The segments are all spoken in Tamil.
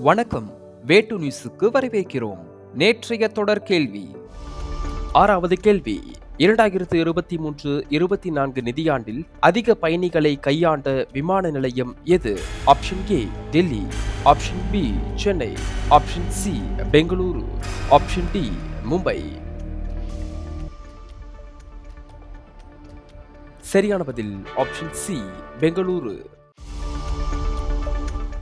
வணக்கம். வேட்டு நியூஸுக்கு வரவேற்கிறோம். நேற்றைய தொடர் கேள்வி. 6வது கேள்வி. 2023-24 நிதியாண்டில் அதிக பயணிகளை கையாண்ட விமான நிலையம் எது? Option A Delhi, option B Chennai, option C Bengaluru, option D Mumbai. சரியான பதில் ஆப்ஷன் சி பெங்களூரு.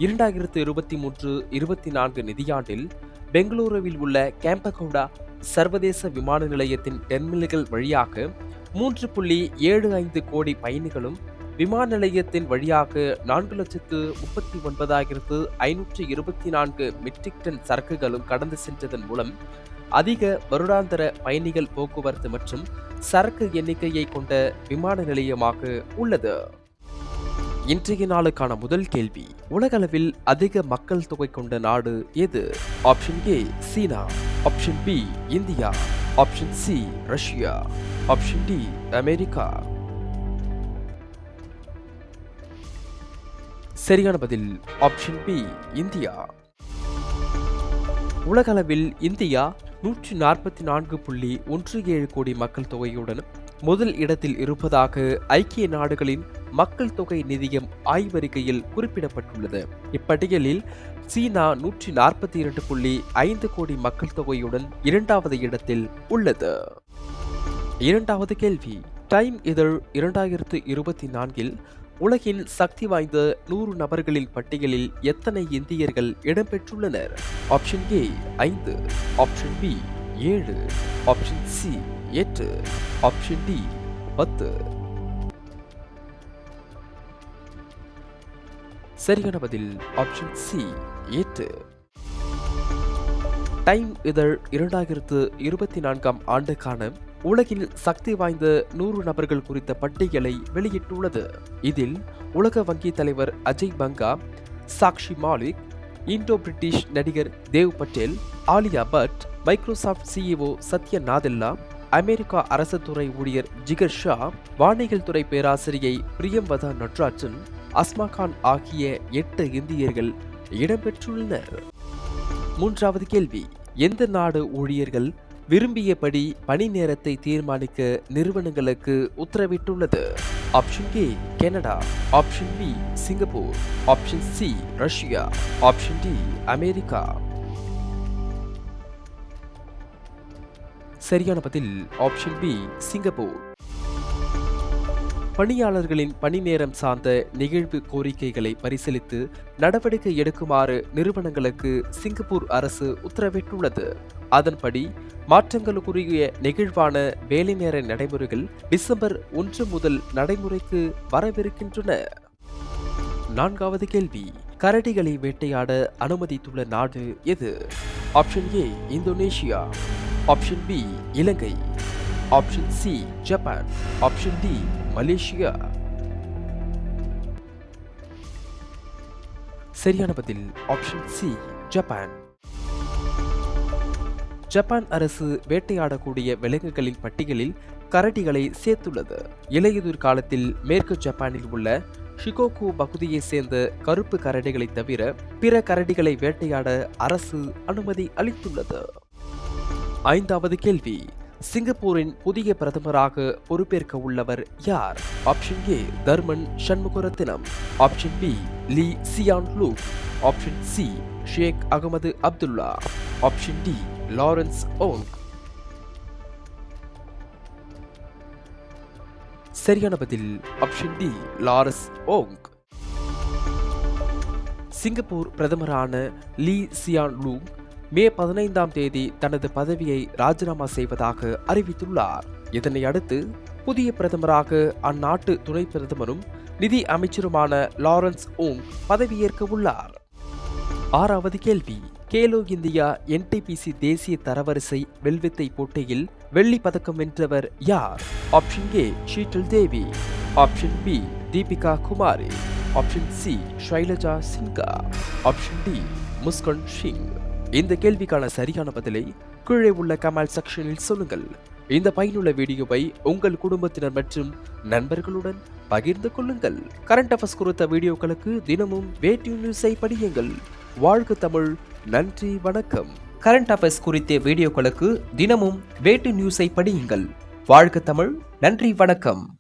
2023-24 நிதியாண்டில் பெங்களூருவில் உள்ள கேம்பகவுடா சர்வதேச விமான நிலையத்தின் டெர்மினல்கள் வழியாக 3.75 கோடி பயணிகளும், விமான நிலையத்தின் வழியாக 4,39,524 மெட்ரிக் டன் சரக்குகளும் கடந்து சென்றதன் மூலம் அதிக வருடாந்திர பயணிகள் போக்குவரத்து மற்றும் சரக்கு எண்ணிக்கையை கொண்ட விமான நிலையமாக உள்ளது. இன்றைய நாளுக்கான முதல் கேள்வி. உலகளவில் அதிக மக்கள் தொகை கொண்ட நாடு எது? ஆப்ஷன் ஏ சீனா, option B India, option C Russia, option D America. சரியான பதில் ஆப்ஷன் பி இந்தியா. உலகளவில் இந்தியா 144.17 கோடி மக்கள் தொகையுடன் முதல் இடத்தில் இருப்பதாக ஐக்கிய நாடுகளின் மக்கள் தொகை நிதியம் ஆய்வறிக்கையில் குறிப்பிடப்பட்டுள்ளது. இப்பட்டியலில் சீனா 142.5 கோடி மக்கள் தொகையுடன் இரண்டாவது இடத்தில் உள்ளது. இரண்டாவது கேள்வி. டைம் இதழ் 2024 உலகின் சக்தி வாய்ந்த 100 நபர்களின் பட்டியலில் எத்தனை இந்தியர்கள் இடம்பெற்றுள்ளனர்? Option A 5, option B 7, option C 8, option D 10. சரியான பதில் ஆப்ஷன் சி 8. டைம் இதழ் 2024 ஆண்டுக்கான உலகின் சக்தி வாய்ந்த 100 நபர்கள் குறித்த பட்டியலை வெளியிட்டுள்ளது. இதில் உலக வங்கி தலைவர் அஜய் பங்கா, சாக்ஷி மாலிக், இந்தோ பிரிட்டிஷ் நடிகர் Dev Patel, Alia Bhatt, Microsoft CEO Satya Nadella, America அரசு துறை ஊழியர் ஜிகர் ஷா, வானியல் துறை பேராசிரியை பிரியம்வதா நட்ராஜன், அஸ்மா கான் ஆகிய 8 இந்தியர்கள் இடம்பெற்றுள்ளனர். மூன்றாவது கேள்வி. எந்த நாடு ஊழியர்கள் விரும்பியபடி பணி நேரத்தை தீர்மானிக்க நிறுவனங்களுக்கு உத்தரவிட்டுள்ளது? Option A Canada, option B Singapore, option C Russia, option D America. சரியான பதில் ஆப்ஷன் பி சிங்கப்பூர். பணியாளர்களின் பணி நேரம் சார்ந்த நிகழ்வு கோரிக்கைகளை பரிசீலித்து நடவடிக்கை எடுக்குமாறு நிறுவனங்களுக்கு சிங்கப்பூர் அரசு உத்தரவிட்டுள்ளது. அதன்படி மாற்றங்களுக்குரிய நெகிழ்வான வேலை நேர நடைமுறைகள் டிசம்பர் 1 முதல் நடைமுறைக்கு வரவிருக்கின்றன. நான்காவது கேள்வி. கரடிகளை வேட்டையாட அனுமதித்துள்ள நாடு எது? Option A Indonesia, option B Ilankai, option C Japan, option D Malaysia. சரியான பதில் ஆப்ஷன் சி ஜப்பான். ஜப்பான் அரசு வேட்டையாடக்கூடிய விலங்குகளின் பட்டியலில் கரடிகளை சேர்த்துள்ளது. இலையுதிர் காலத்தில் மேற்கு ஜப்பானில் உள்ள ஷிகோகு பகுதியை சேர்ந்த கருப்பு கரடிகளை தவிர பிற கரடிகளை வேட்டையாட அரசு அனுமதி அளித்துள்ளது. ஐந்தாவது கேள்வி. சிங்கப்பூரின் புதிய பிரதமராக பொறுப்பேற்க உள்ளவர் யார்? Option A Tharman Shanmugaratnam, option B Lee Hsien Loong, option C Sheikh Ahmed Abdullah, option D Lawrence Wong. சரியான பதில் option D Lawrence Wong. Singapore பிரதமரான லீ சியான் லூங் மே 15 தனது பதவியை ராஜினாமா செய்வதாக அறிவித்துள்ளார். இதனை அடுத்து புதிய பிரதமராக அந்நாட்டு துணை பிரதமரும் நிதி அமைச்சருமான லாரன்ஸ் ஓங் பதவியேற்க உள்ளார். ஆறாவது கேள்வி. கேலோ இந்தியா என்டிபிசி தேசிய தரவரிசை வில்வித்தை போட்டியில் வெள்ளி பதக்கம் வென்றவர் யார்? Option A Sheetal Devi, option B Deepika Kumari, option C Shailaja Sinha, option D Muskan Singh. இந்த கேள்விக்கான சரியான பதிலை கீழே உள்ள கமெண்ட் செக்ஷனில் சொல்லுங்கள். இந்த பயனுள்ள வீடியோவை உங்கள் குடும்பத்தினர் மற்றும் நண்பர்களுடன் பகிர்ந்து கொள்ளுங்கள். கரண்ட் அஃபேர்ஸ் குறித்த வீடியோக்களுக்கு தினமும் வேட்டு நியூஸை படியுங்கள். வாழ்க தமிழ். நன்றி, வணக்கம். கரண்ட் அஃபேர்ஸ் குறித்த வீடியோக்களுக்கு தினமும் வேட்டு நியூஸை படியுங்கள். வாழ்க தமிழ். நன்றி, வணக்கம்.